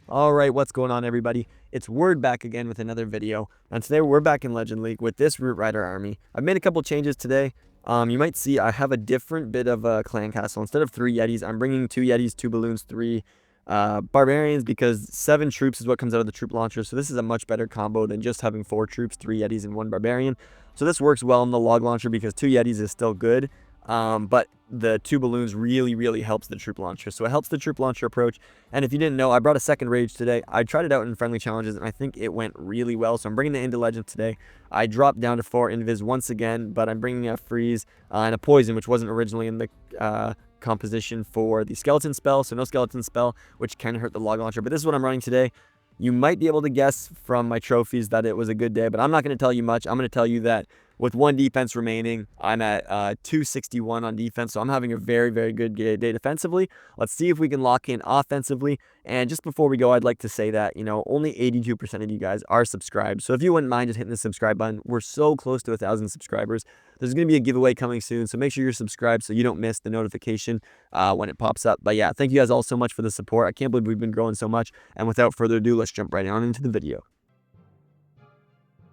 All right, what's going on, everybody? It's Word back again with another video, and today we're back in Legend League with this Root Rider army. I've made a couple changes today. You might see I have a different bit of a clan castle. Instead of 3 Yetis, I'm bringing 2 Yetis, 2 balloons, 3 barbarians, because 7 troops is what comes out of the troop launcher. So this is a much better combo than just having 4 troops, 3 Yetis, and 1 barbarian. So this works well in the log launcher because 2 Yetis is still good. But the 2 balloons really helps the troop launcher. So it helps the troop launcher approach. And if you didn't know, I brought a second rage today. I tried it out in friendly challenges, and I think it went really well. So I'm bringing it into Legends today. I dropped down to 4 invis once again, but I'm bringing a freeze and a poison, which wasn't originally in the composition for the skeleton spell. So no skeleton spell, which can hurt the log launcher. But this is what I'm running today. You might be able to guess from my trophies that it was a good day, but I'm not going to tell you much. I'm going to tell you that with 1 defense remaining, I'm at 261 on defense, so I'm having a very good day defensively. Let's see if we can lock in offensively. And just before we go, I'd like to say that, only 82% of you guys are subscribed. So if you wouldn't mind just hitting the subscribe button, we're so close to 1,000 subscribers. There's going to be a giveaway coming soon, so make sure you're subscribed so you don't miss the notification when it pops up. But yeah, thank you guys all so much for the support. I can't believe we've been growing so much. And without further ado, let's jump right on into the video.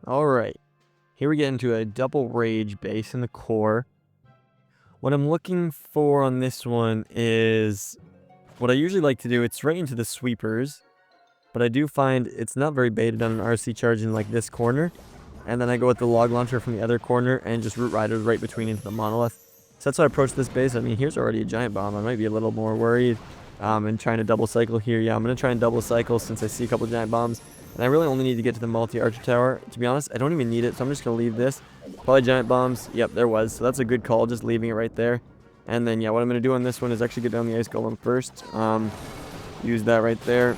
All right. Here we get into a double rage base in the core. What I'm looking for on this one is what I usually like to do. It's right into the sweepers, but I do find it's not very baited on an RC charge in like this corner. And then I go with the log launcher from the other corner and just root riders right between into the monolith. So that's how I approach this base. I mean, here's already a giant bomb. I might be a little more worried and trying to double cycle here. Yeah, I'm going to try and double cycle since I see a couple giant bombs. And I really only need to get to the multi-archer tower. To be honest, I don't even need it, so I'm just going to leave this. Probably giant bombs. Yep, there was. So that's a good call, just leaving it right there. And then, yeah, what I'm going to do on this one is actually get down the ice golem first. Use that right there.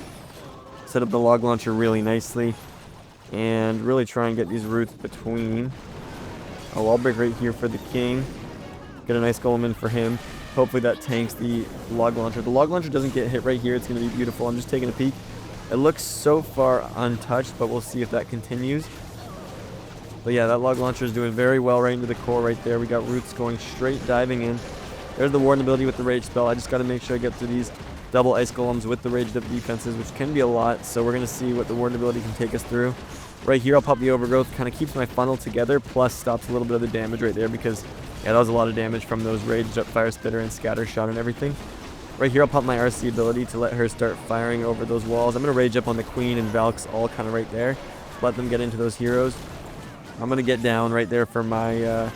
Set up the log launcher really nicely. And really try and get these roots between. Oh, I'll break right here for the king. Get a nice golem in for him. Hopefully that tanks the log launcher. The log launcher doesn't get hit right here. It's going to be beautiful. I'm just taking a peek. It looks so far untouched, but we'll see if that continues. But yeah, that log launcher is doing very well right into the core right there. We got roots going straight, diving in. There's the warden ability with the rage spell. I just got to make sure I get through these double ice golems with the raged up defenses, which can be a lot. So we're going to see what the warden ability can take us through. Right here, I'll pop the overgrowth. Kind of keeps my funnel together, plus stops a little bit of the damage right there because, yeah, that was a lot of damage from those raged up fire spitter and scatter shot and everything. Right here, I'll pop my RC ability to let her start firing over those walls. I'm going to rage up on the Queen and Valks all kind of right there. Let them get into those heroes. I'm going to get down right there for my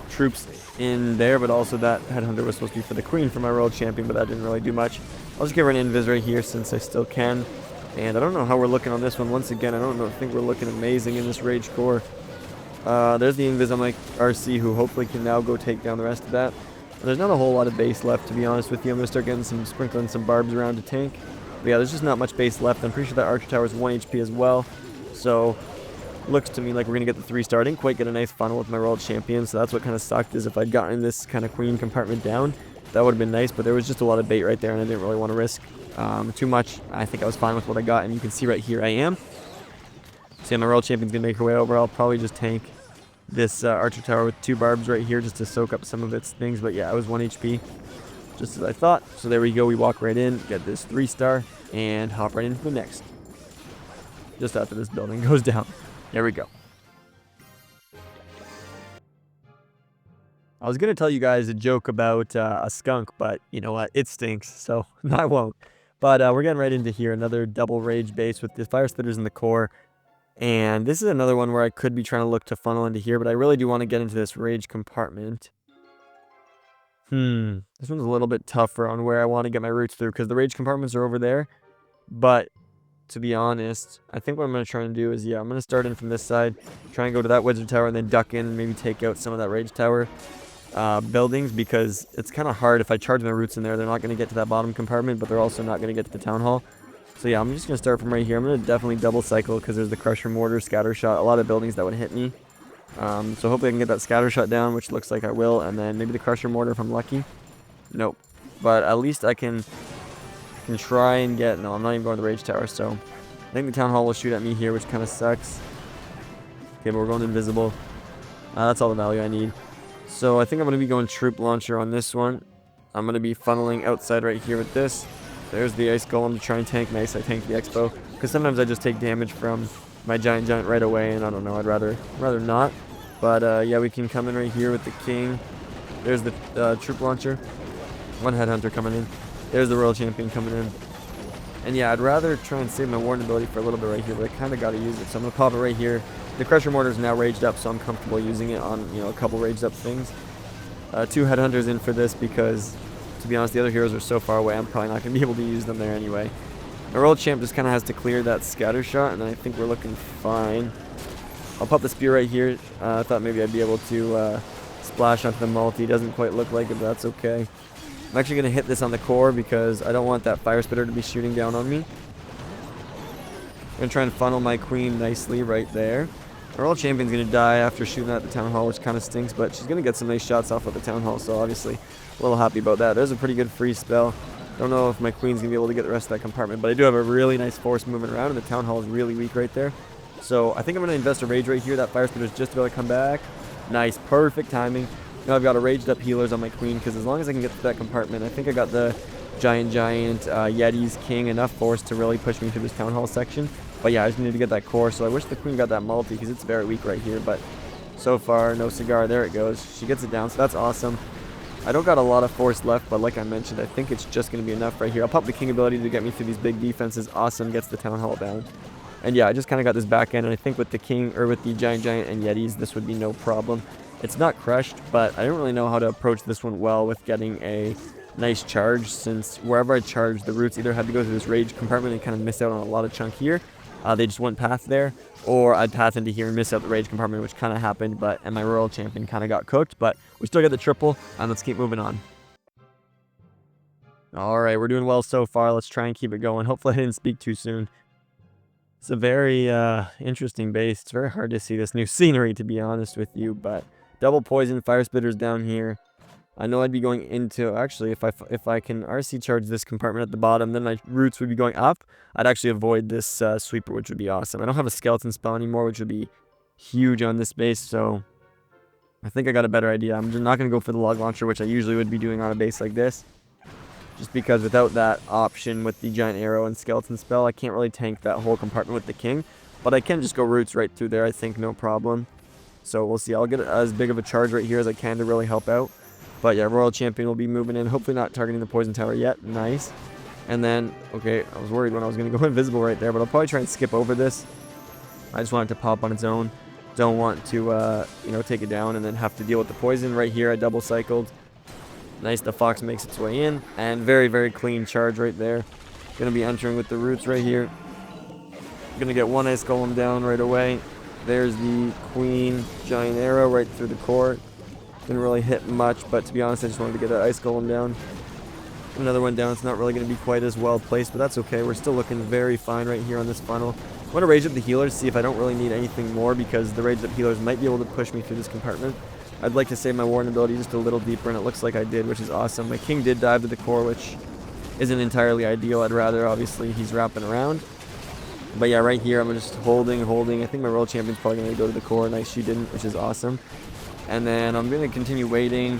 troops in there, but also that Headhunter was supposed to be for the Queen for my World Champion, but that didn't really do much. I'll just give her an invis right here since I still can. And I don't know how we're looking on this one. Once again, I think we're looking amazing in this Rage Core. There's the invis on my RC, who hopefully can now go take down the rest of that. There's not a whole lot of base left, to be honest with you. I'm going to start getting sprinkling some barbs around to tank. But yeah, there's just not much base left. I'm pretty sure that Archer Tower is 1 HP as well. So, looks to me like we're going to get the 3-star. I didn't quite get a nice funnel with my World Champion, so that's what kind of sucked, is if I'd gotten this kind of Queen compartment down, that would have been nice. But there was just a lot of bait right there, and I didn't really want to risk too much. I think I was fine with what I got, and you can see right here I am. So yeah, my World Champion's going to make her way over. I'll probably just tank this Archer Tower with 2 barbs right here just to soak up some of its things. But yeah, I was 1 HP, just as I thought. So there we go. We walk right in, get this 3-star, and hop right into the next. Just after this building goes down. There we go. I was going to tell you guys a joke about a skunk, but you know what? It stinks, so I won't. But we're getting right into here. Another double rage base with the fire spitters in the core. And this is another one where I could be trying to look to funnel into here, but I really do want to get into this rage compartment. This one's a little bit tougher on where I want to get my roots through, because the rage compartments are over there. But to be honest, I think what I'm going to try and do is, yeah, I'm going to start in from this side, try and go to that wizard tower, and then duck in and maybe take out some of that rage tower buildings, because it's kind of hard. If I charge my roots in there, they're not going to get to that bottom compartment, but they're also not going to get to the town hall. So yeah, I'm just going to start from right here. I'm going to definitely double cycle because there's the crusher mortar, scatter shot, a lot of buildings that would hit me. So hopefully I can get that scatter shot down, which looks like I will, and then maybe the crusher mortar if I'm lucky. Nope. But at least I can try and get... No, I'm not even going to the rage tower, so I think the town hall will shoot at me here, which kind of sucks. Okay, but we're going invisible. That's all the value I need. So I think I'm going to be going troop launcher on this one. I'm going to be funneling outside right here with this. There's the Ice Golem to try and tank. Nice, I tanked the Expo. Because sometimes I just take damage from my Giant right away, and I don't know, I'd rather not. But yeah, we can come in right here with the King. There's the Troop Launcher. One Headhunter coming in. There's the Royal Champion coming in. And yeah, I'd rather try and save my Warden ability for a little bit right here, but I kind of got to use it. So I'm going to pop it right here. The Crusher Mortar is now raged up, so I'm comfortable using it on, you know, a couple raged up things. 2 Headhunters in for this because, to be honest, the other heroes are so far away, I'm probably not going to be able to use them there anyway. My Royal Champ just kind of has to clear that Scatter Shot, and then I think we're looking fine. I'll pop the Spear right here. I thought maybe I'd be able to splash onto the multi. Doesn't quite look like it, but that's okay. I'm actually going to hit this on the core because I don't want that Fire Spitter to be shooting down on me. I'm going to try and funnel my Queen nicely right there. Our Royal Champion's going to die after shooting at the Town Hall, which kind of stinks, but she's going to get some nice shots off of the Town Hall, so obviously a little happy about that. There's a pretty good free spell. Don't know if my Queen's going to be able to get the rest of that compartment, but I do have a really nice force moving around, and the Town Hall is really weak right there. So I think I'm going to invest a Rage right here. That Fire Spitter is just about to come back. Nice, perfect timing. Now I've got a raged up healers on my Queen, because as long as I can get to that compartment, I think I got the Giant, Yetis, King, enough force to really push me through this Town Hall section. But yeah, I just need to get that core, so I wish the Queen got that multi, because it's very weak right here, but so far, no cigar. There it goes. She gets it down, so that's awesome. I don't got a lot of force left, but like I mentioned, I think it's just going to be enough right here. I'll pop the King ability to get me through these big defenses. Awesome, gets the Town Hall down. And yeah, I just kind of got this back end, and I think with the King, or with the Giant and Yetis, this would be no problem. It's not crushed, but I don't really know how to approach this one well with getting a nice charge, since wherever I charged, the roots either had to go through this rage compartment and kind of miss out on a lot of chunk here. They just wouldn't path there, or I'd path into here and miss out the rage compartment, which kind of happened, and my Royal Champion kind of got cooked, but we still get the triple, and let's keep moving on. Alright, we're doing well so far. Let's try and keep it going. Hopefully I didn't speak too soon. It's a very interesting base. It's very hard to see this new scenery, to be honest with you, but double poison, Fire Spitters down here. I know I'd be going into, actually, if I can RC charge this compartment at the bottom, then my roots would be going up. I'd actually avoid this sweeper, which would be awesome. I don't have a skeleton spell anymore, which would be huge on this base, so I think I got a better idea. I'm just not going to go for the log launcher, which I usually would be doing on a base like this, just because without that option with the giant arrow and skeleton spell, I can't really tank that whole compartment with the King, but I can just go roots right through there, I think, no problem. So we'll see. I'll get as big of a charge right here as I can to really help out. But yeah, Royal Champion will be moving in. Hopefully not targeting the Poison Tower yet. Nice. And then, okay, I was worried when I was going to go invisible right there, but I'll probably try and skip over this. I just want it to pop on its own. Don't want to, you know, take it down and then have to deal with the poison. Right here, I double cycled. Nice, the Fox makes its way in. And very, very clean charge right there. Going to be entering with the roots right here. Going to get one Ice Golem down right away. There's the Queen Giant Arrow right through the core. Didn't really hit much, but to be honest, I just wanted to get that Ice Golem down. Another one down. It's not really going to be quite as well placed, but that's okay. We're still looking very fine right here on this funnel. I'm going to rage up the healers, see if I don't really need anything more, because the rage up healers might be able to push me through this compartment. I'd like to save my Warden ability just a little deeper, and it looks like I did, which is awesome. My King did dive to the core, which isn't entirely ideal. I'd rather, obviously, he's wrapping around. But yeah, right here, I'm just holding. I think my Royal Champion's probably going to go to the core. Nice, she didn't, which is awesome. And then I'm going to continue waiting.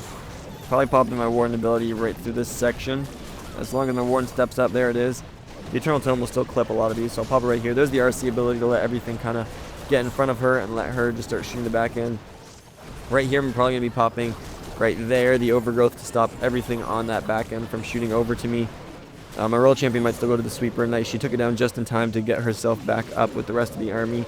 Probably popping my Warden ability right through this section. As long as my Warden steps up, there it is. The Eternal Tome will still clip a lot of these, so I'll pop it right here. There's the RC ability to let everything kind of get in front of her and let her just start shooting the back end. Right here, I'm probably going to be popping right there the Overgrowth to stop everything on that back end from shooting over to me. My Royal Champion might still go to the sweeper. Nice, she took it down just in time to get herself back up with the rest of the army.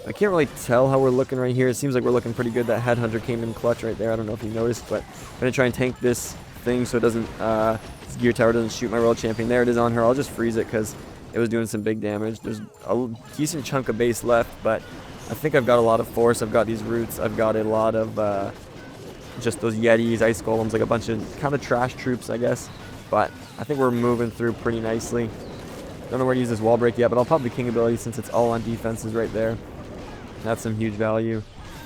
I can't really tell how we're looking right here. It seems like we're looking pretty good. That Headhunter came in clutch right there. I don't know if you noticed, but I'm going to try and tank this thing so it doesn't, this gear tower doesn't shoot my Royal Champion. There it is on her. I'll just freeze it because it was doing some big damage. There's a decent chunk of base left, but I think I've got a lot of force. I've got these roots. I've got a lot of just those Yetis, Ice Golems, like a bunch of kind of trash troops, I guess. But I think we're moving through pretty nicely. Don't know where to use this wall break yet, but I'll pop the King ability since it's all on defenses right there. That's some huge value.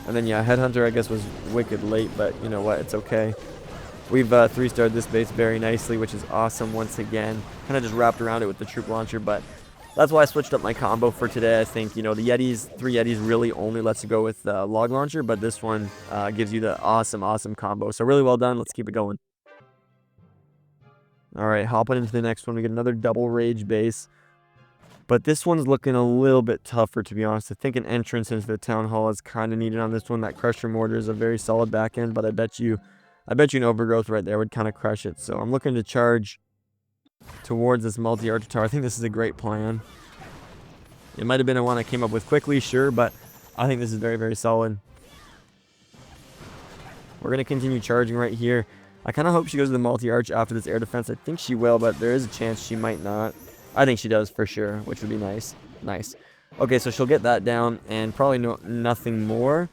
And then, yeah, Headhunter, I guess, was wicked late, but you know what? It's okay. We've 3-starred this base very nicely, which is awesome once again. Kind of just wrapped around it with the Troop Launcher, but that's why I switched up my combo for today. I think, you know, the Yetis, 3 Yetis really only lets you go with Log Launcher, but this one gives you the awesome combo. So really well done. Let's keep it going. All right, hopping into the next one. We get another double rage base. But this one's looking a little bit tougher, to be honest. I think an entrance into the town hall is kind of needed on this one. That crusher mortar is a very solid back end, but I bet you an overgrowth right there would kind of crush it. So I'm looking to charge towards this multi-archer tower. I think this is a great plan. It might have been a one I came up with quickly, sure, but I think this is very, very solid. We're going to continue charging right here. I kind of hope she goes to the multi-arch after this air defense. I think she will, but there is a chance she might not. I think she does for sure, which would be nice. Nice. Okay, so she'll get that down and probably nothing more,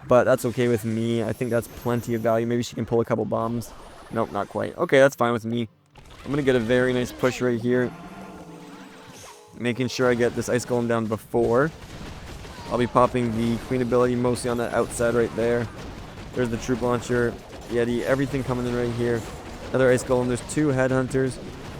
but that's okay with me. I think that's plenty of value. Maybe she can pull a couple bombs. Nope, not quite. Okay, that's fine with me. I'm going to get a very nice push right here, making sure I get this ice golem down before. I'll be popping the queen ability mostly on that outside right there. There's the troop launcher, Yeti, everything coming in right here. Another ice golem. There's two headhunters.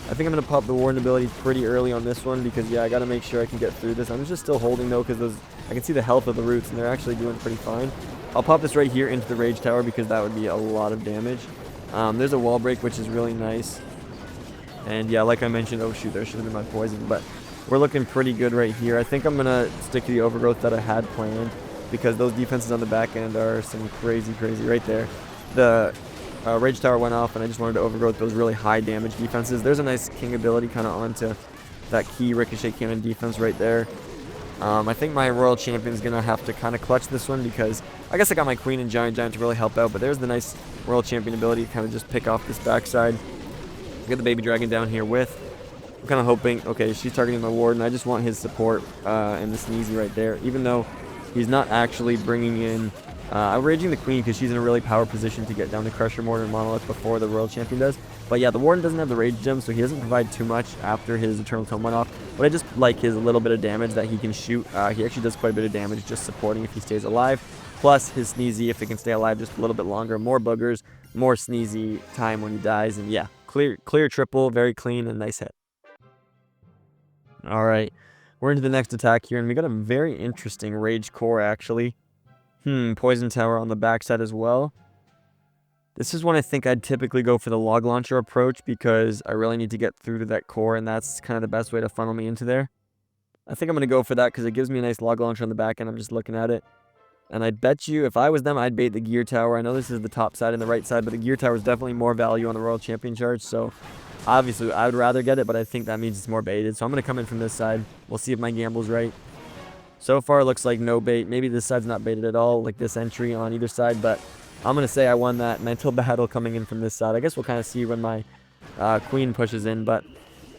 I think I'm going to pop the warden ability pretty early on this one because, yeah, I got to make sure I can get through this. I'm just still holding, though, because I can see the health of the roots, and they're actually doing pretty fine. I'll pop this right here into the rage tower because that would be a lot of damage. There's a wall break, which is really nice. And, yeah, like I mentioned, oh, shoot, there should have been my poison. But we're looking pretty good right here. I think I'm going to stick to the overgrowth that I had planned because those defenses on the back end are some crazy right there. The rage tower went off, and I just wanted to overgrowth those really high damage defenses. There's a nice king ability kind of onto that key ricochet cannon defense right there. I think my royal champion's going to have to kind of clutch this one because I guess I got my queen and giant to really help out, but there's the nice royal champion ability to kind of just pick off this backside. Get the baby dragon down here with. I'm kind of hoping, okay, she's targeting my warden. I just want his support and the sneezy right there, even though he's not actually bringing in... I'm raging the queen because she's in a really power position to get down to Crusher Mortar and Monolith before the royal champion does. But yeah, the warden doesn't have the rage gem, so he doesn't provide too much after his eternal tome went off. But I just like his little bit of damage that he can shoot. He actually does quite a bit of damage just supporting if he stays alive. Plus his sneezy if he can stay alive just a little bit longer. More boogers, more sneezy time when he dies. And yeah, clear triple, very clean and nice hit. All right, we're into the next attack here, and we got a very interesting rage core actually. Poison tower on the backside as well. This is when I think I'd typically go for the log launcher approach because I really need to get through to that core, and that's kind of the best way to funnel me into there. I think I'm going to go for that because it gives me a nice log launcher on the back end. I'm just looking at it. And I bet you if I was them, I'd bait the gear tower. I know this is the top side and the right side, but the gear tower is definitely more value on the Royal Champion charge. So obviously I would rather get it, but I think that means it's more baited. So I'm going to come in from this side. We'll see if my gamble's right. So far, it looks like no bait. Maybe this side's not baited at all, like this entry on either side, but I'm going to say I won that mental battle coming in from this side. I guess we'll kind of see when my queen pushes in, but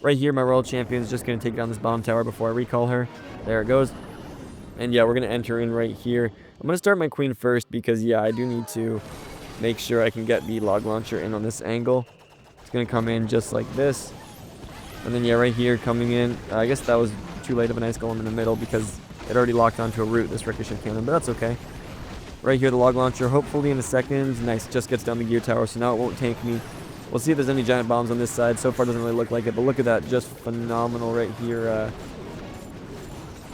right here, my Royal Champion is just going to take down this bomb tower before I recall her. There it goes. And yeah, we're going to enter in right here. I'm going to start my queen first because, yeah, I do need to make sure I can get the log launcher in on this angle. It's going to come in just like this. And then, yeah, right here coming in. I guess that was too late of an ice golem in the middle because it already locked onto a root, this ricochet cannon, but that's okay. Right here, the log launcher, hopefully in a second. Nice, just gets down the gear tower, so now it won't tank me. We'll see if there's any giant bombs on this side. So far, doesn't really look like it, but look at that, just phenomenal right here.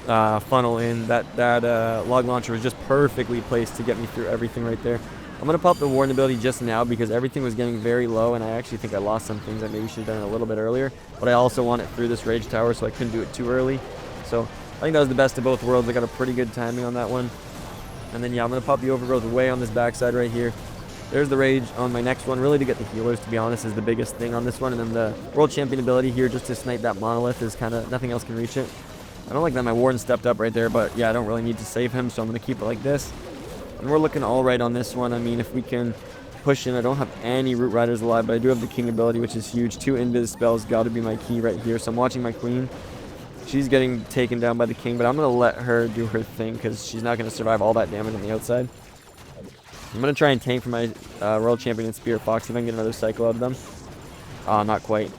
Funnel in. That log launcher was just perfectly placed to get me through everything right there. I'm going to pop the warden ability just now because everything was getting very low, and I actually think I lost some things I maybe should have done a little bit earlier, but I also want it through this rage tower, so I couldn't do it too early. So I think that was the best of both worlds. I got a pretty good timing on that one. And then, yeah, I'm going to pop the overgrowth way on this backside right here. There's the rage on my next one. Really to get the healers, to be honest, is the biggest thing on this one. And then the World Champion ability here just to snipe that monolith is kind of nothing else can reach it. I don't like that my warden stepped up right there, but yeah, I don't really need to save him, so I'm going to keep it like this. And we're looking all right on this one. I mean, if we can push in, I don't have any root riders alive, but I do have the king ability, which is huge. 2 invis spells got to be my key right here. So I'm watching my queen. She's getting taken down by the king, but I'm going to let her do her thing because she's not going to survive all that damage on the outside. I'm going to try and tank for my Royal Champion and Spirit Fox, see if I can get another cycle out of them. Not quite.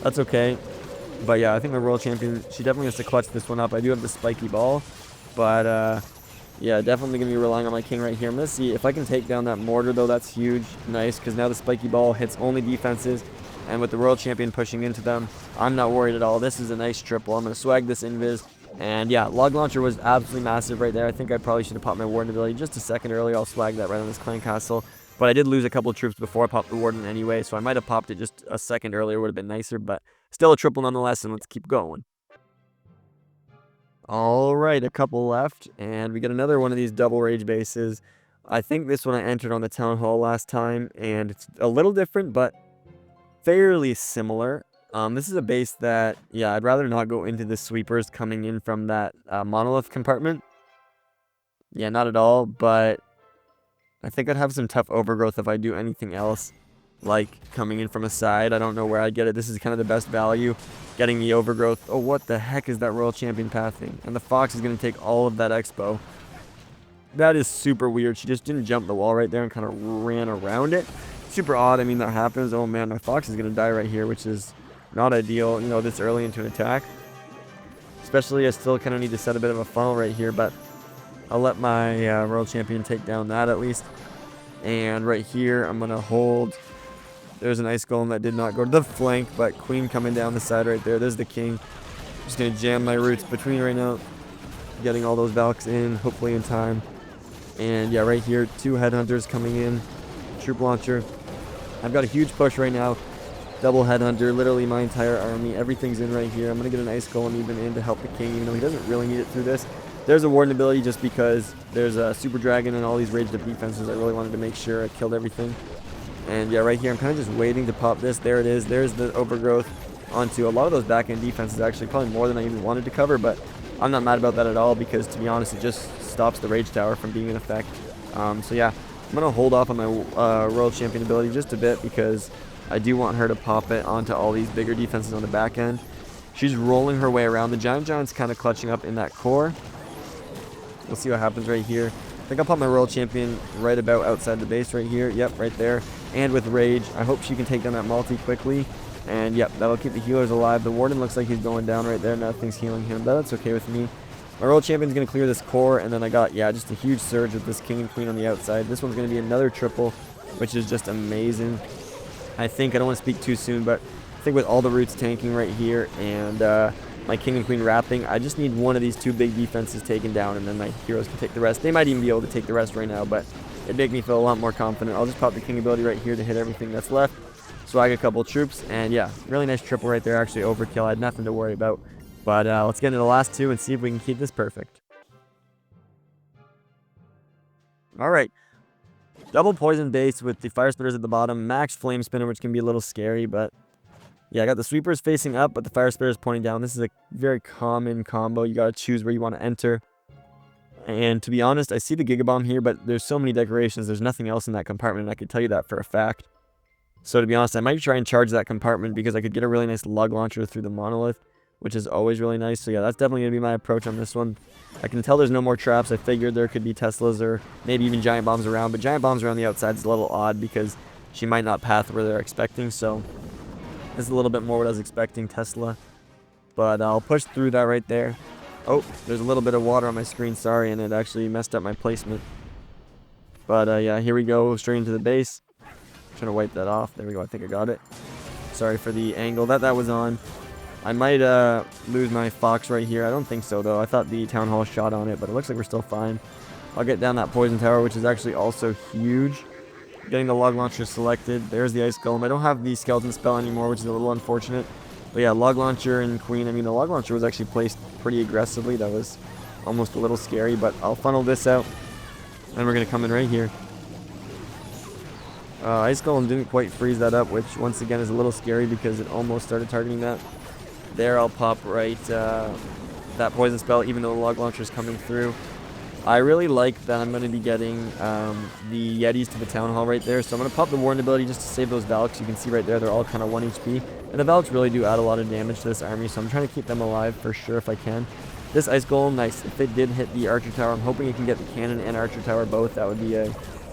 That's okay. But yeah, I think my Royal Champion, she definitely has to clutch this one up. I do have the spiky ball, but yeah, definitely going to be relying on my king right here. I'm going to see if I can take down that mortar, though. That's huge. Nice, because now the spiky ball hits only defenses. And with the Royal Champion pushing into them, I'm not worried at all. This is a nice triple. I'm going to swag this invis. And yeah, log launcher was absolutely massive right there. I think I probably should have popped my warden ability just a second early. I'll swag that right on this clan castle. But I did lose a couple of troops before I popped the Warden anyway, so I might have popped it just a second earlier, would have been nicer, but still a triple nonetheless, and let's keep going. All right, a couple left, and we get another one of these double rage bases. I think this one I entered on the town hall last time, and it's a little different, but fairly similar. This is a base that, yeah, I'd rather not go into the sweepers coming in from that monolith compartment. Yeah, not at all, but I think I'd have some tough overgrowth if I do anything else, like coming in from a side. I don't know where I'd get it. This is kind of the best value, getting the overgrowth. Oh, what the heck is that Royal Champion pathing? And the Fox is going to take all of that expo. That is super weird. She just didn't jump the wall right there and kind of ran around it. Super odd. I mean, that happens. Oh, man, my Fox is going to die right here, which is not ideal, you know, this early into an attack. Especially, I still kind of need to set a bit of a funnel right here, but I'll let my Royal Champion take down that at least. And right here, I'm going to hold. There's an Ice Golem that did not go to the flank, but Queen coming down the side right there. There's the King. Just going to jam my roots between right now. Getting all those Valks in, hopefully in time. And yeah, right here, 2 Headhunters coming in. Troop Launcher. I've got a huge push right now. Double Headhunter, literally my entire army. Everything's in right here. I'm going to get an Ice Golem even in to help the King, even though he doesn't really need it through this. There's a Warden ability just because there's a Super Dragon and all these raged up defenses. I really wanted to make sure I killed everything. And yeah, right here, I'm kind of just waiting to pop this. There it is. There's the overgrowth onto a lot of those back-end defenses, actually. Probably more than I even wanted to cover, but I'm not mad about that at all because, to be honest, it just stops the Rage Tower from being in effect. So yeah, I'm going to hold off on my Royal Champion ability just a bit because I do want her to pop it onto all these bigger defenses on the back end. She's rolling her way around. The Giant's kind of clutching up in that core. We'll see what happens right here. I think I'll pop my Royal Champion right about outside the base right here. Yep, right there. And with Rage, I hope she can take down that multi quickly. And yep, that'll keep the healers alive. The Warden looks like he's going down right there. Nothing's healing him, but that's okay with me. My Royal Champion's going to clear this core, and then I got, yeah, just a huge surge with this King and Queen on the outside. This one's going to be another triple, which is just amazing. I think, I don't want to speak too soon, but I think with all the roots tanking right here and my King and Queen wrapping, I just need one of these 2 big defenses taken down, and then my heroes can take the rest. They might even be able to take the rest right now, but it'd make me feel a lot more confident. I'll just pop the King ability right here to hit everything that's left. Swag a couple troops, and yeah, really nice triple right there. Actually overkill. I had nothing to worry about. But let's get into the last 2 and see if we can keep this perfect. All right. Double poison base with the fire spitters at the bottom. Max flame spinner, which can be a little scary, but yeah, I got the sweepers facing up, but the fire spitters pointing down. This is a very common combo. You got to choose where you want to enter. And to be honest, I see the Gigabomb here, but there's so many decorations. There's nothing else in that compartment, and I could tell you that for a fact. So to be honest, I might try and charge that compartment because I could get a really nice lug launcher through the monolith, which is always really nice. So yeah, that's definitely going to be my approach on this one. I can tell there's no more traps. I figured there could be Teslas or maybe even giant bombs around, but giant bombs around the outside is a little odd because she might not path where they're expecting. So this is a little bit more what I was expecting, Tesla. But I'll push through that right there. Oh, there's a little bit of water on my screen, sorry, and it actually messed up my placement. But yeah, here we go, straight into the base. Trying to wipe that off. There we go, I think I got it. Sorry for the angle that was on. I might lose my Fox right here. I don't think so, though. I thought the Town Hall shot on it, but it looks like we're still fine. I'll get down that Poison Tower, which is actually also huge. Getting the Log Launcher selected. There's the Ice Golem. I don't have the Skeleton Spell anymore, which is a little unfortunate. But yeah, Log Launcher and Queen. I mean, the Log Launcher was actually placed pretty aggressively. That was almost a little scary, but I'll funnel this out. And we're going to come in right here. Ice Golem didn't quite freeze that up, which once again is a little scary because it almost started targeting that. There, I'll pop right that Poison Spell, even though the Log Launcher is coming through. I really like that I'm going to be getting the Yetis to the Town Hall right there. So I'm going to pop the Warden ability just to save those Valks. You can see right there, they're all kind of 1 HP. And the Valks really do add a lot of damage to this army, so I'm trying to keep them alive for sure if I can. This Ice Golem, nice. If it did hit the Archer Tower, I'm hoping it can get the Cannon and Archer Tower both. That would be a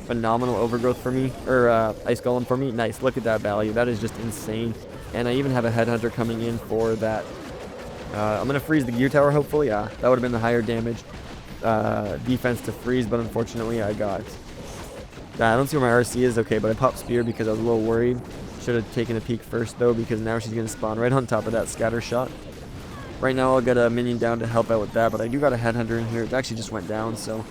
phenomenal overgrowth for me, or Ice Golem for me. Nice, look at that value. That is just insane. And I even have a Headhunter coming in for that. I'm going to freeze the Gear Tower, hopefully. Yeah, that would have been the higher damage defense to freeze, but unfortunately I got... I don't see where my RC is. Okay, but I popped Spear because I was a little worried. Should have taken a peek first, though, because now she's going to spawn right on top of that Scatter Shot. Right now I'll get a minion down to help out with that, but I do got a Headhunter in here. It actually just went down, so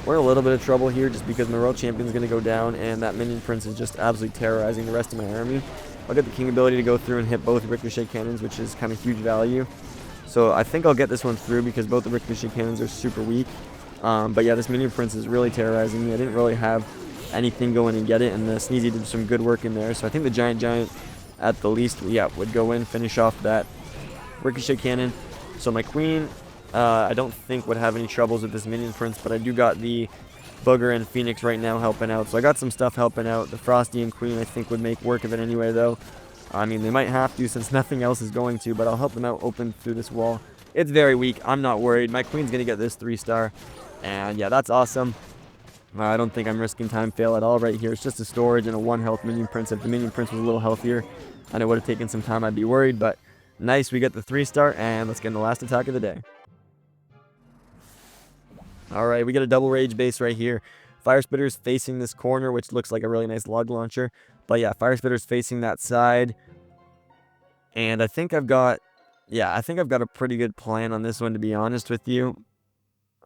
We're in a little bit of trouble here just because my Royal Champion is going to go down, and that Minion Prince is just absolutely terrorizing the rest of my army. I'll get the King ability to go through and hit both Ricochet Cannons, which is kind of huge value. So I think I'll get this one through because both the Ricochet Cannons are super weak. But yeah, this Minion Prince is really terrorizing me. I didn't really have anything go in and get it, and the Sneezy did some good work in there. So I think the Giant at the least, yeah, would go in, finish off that Ricochet Cannon. So my Queen, I don't think would have any troubles with this Minion Prince, but I do got the Booger and Phoenix right now helping out. So I got some stuff helping out. The Frosty and Queen I think would make work of it anyway, though. I mean, they might have to since nothing else is going to, but I'll help them out open through this wall. It's very weak. I'm not worried. My Queen's going to get this 3-star. And yeah, that's awesome. I don't think I'm risking time fail at all right here. It's just a storage and a 1-health Minion Prince. If the Minion Prince was a little healthier and it would have taken some time, I'd be worried. But nice, we get the 3-star, and let's get in the last attack of the day. Alright, we get a double rage base right here. Fire Spitter's facing this corner, which looks like a really nice log launcher. But yeah, Fire Spitter's facing that side. And I think I've got a pretty good plan on this one, to be honest with you.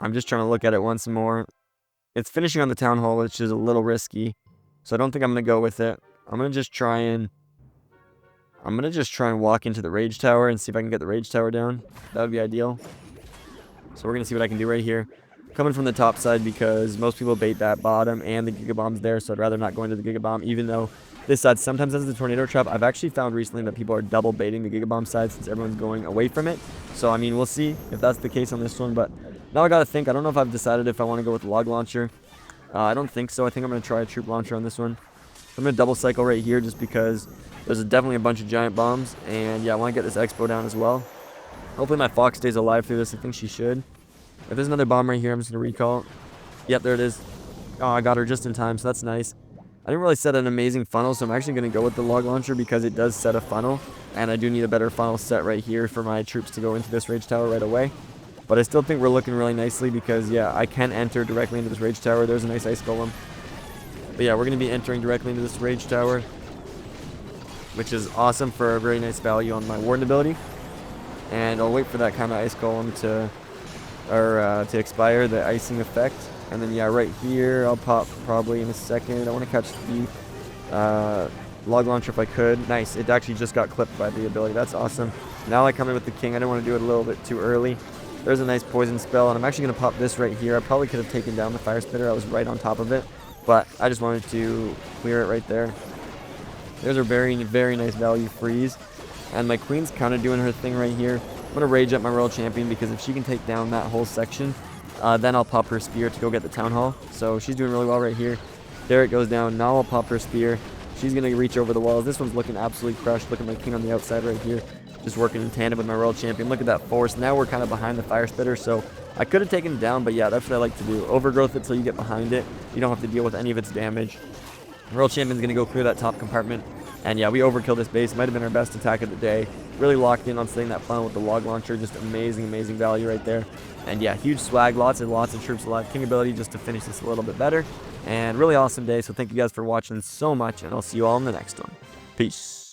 I'm just trying to look at it once more. It's finishing on the Town Hall, which is a little risky. So I don't think I'm going to go with it. I'm going to just try and walk into the Rage Tower and see if I can get the Rage Tower down. That would be ideal. So we're going to see what I can do right here. Coming from the top side because most people bait that bottom and the Giga Bomb's there, so I'd rather not go into the Giga Bomb, even though this side sometimes has the Tornado Trap. I've actually found recently that people are double baiting the Giga Bomb side since everyone's going away from it. So, I mean, we'll see if that's the case on this one, but now I got to think. I don't know if I've decided if I want to go with the Log Launcher. I don't think so. I think I'm going to try a Troop Launcher on this one. I'm going to double cycle right here just because there's definitely a bunch of giant bombs, and yeah, I want to get this Expo down as well. Hopefully my Fox stays alive through this. I think she should. If there's another bomb right here, I'm just going to recall. Yep, there it is. Oh, I got her just in time, so that's nice. I didn't really set an amazing funnel, so I'm actually going to go with the Log Launcher because it does set a funnel. And I do need a better funnel set right here for my troops to go into this Rage Tower right away. But I still think we're looking really nicely because, yeah, I can enter directly into this Rage Tower. There's a nice Ice Golem. But yeah, we're going to be entering directly into this Rage Tower, which is awesome for a very nice value on my Warden ability. And I'll wait for that kind of Ice Golem to expire, the icing effect. And then yeah, right here I'll pop probably in a second. I want to catch the Log Launcher if I could. Nice, it actually just got clipped by the ability. That's awesome. Now I come in with the King. I didn't want to do it a little bit too early. There's a nice poison spell, and I'm actually going to pop this right here. I probably could have taken down the Fire Spitter. I was right on top of it, but I just wanted to clear it right there. There's a very, very nice value freeze. And my Queen's kind of doing her thing right here. I'm going to rage up my Royal Champion because if she can take down that whole section, then I'll pop her Spear to go get the Town Hall. So she's doing really well right here. There it goes down. Now I'll pop her Spear. She's going to reach over the walls. This one's looking absolutely crushed. Look at my King on the outside right here. Just working in tandem with my Royal Champion. Look at that force. Now we're kind of behind the Fire Spitter, so I could have taken it down, but yeah, that's what I like to do. Overgrowth it so you get behind it. You don't have to deal with any of its damage. Royal Champion's going to go clear that top compartment. And yeah, we overkill this base. Might have been our best attack of the day. Really locked in on setting that funnel with the Log Launcher. Just amazing, amazing value right there. And yeah, huge swag. Lots of troops alive. King ability just to finish this a little bit better. And really awesome day. So thank you guys for watching so much. And I'll see you all in the next one. Peace.